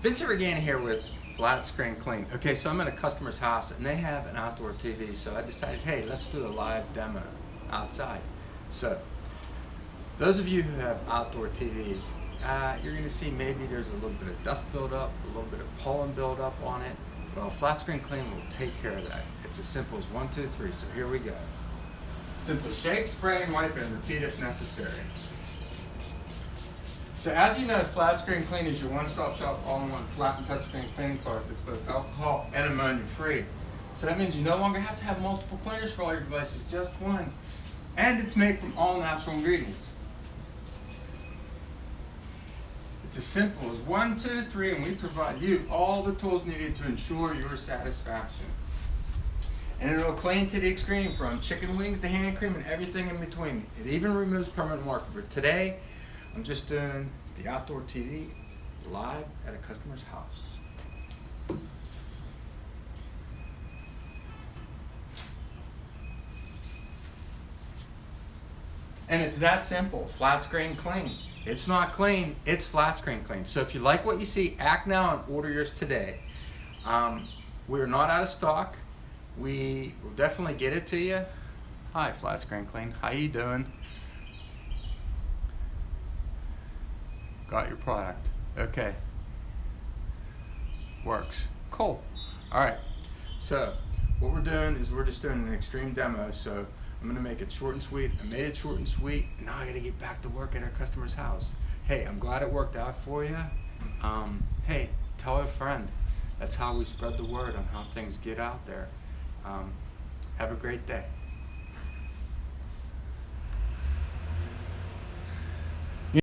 Vincent Rugani here with Flat Screen Clean. Okay, so I'm at a customer's house and they have an outdoor TV, so I decided, hey, let's do a live demo outside. So, those of you who have outdoor TVs, you're going to see maybe there's a little bit of dust buildup, a little bit of pollen buildup on it. Well, Flat Screen Clean will take care of that. It's as simple as 1, 2, 3, so here we go. Simply shake, spray, and wipe, and repeat if necessary. So as you know, Flat Screen Clean is your one-stop shop all-in-one flat and touchscreen cleaning product that's both alcohol and ammonia-free. So that means you no longer have to have multiple cleaners for all your devices, just one. And it's made from all natural ingredients. It's as simple as 1, 2, 3, and we provide you all the tools needed to ensure your satisfaction. And it'll clean to the extreme, from chicken wings to hand cream and everything in between. It even removes permanent marker. But today, I'm just doing the outdoor TV live at a customer's house. And it's that simple, Flat Screen Clean. It's not clean, it's Flat Screen Clean. So if you like what you see, act now and order yours today. We're not out of stock. We will definitely get it to you. Hi, Flat Screen Clean, how you doing? Got your product. Okay. Works. Cool. Alright. So, what we're doing is we're just doing an extreme demo. So, I'm going to make it short and sweet. I made it short and sweet. And now I got to get back to work at our customer's house. Hey, I'm glad it worked out for you. Hey, tell a friend. That's how we spread the word on how things get out there. Have a great day.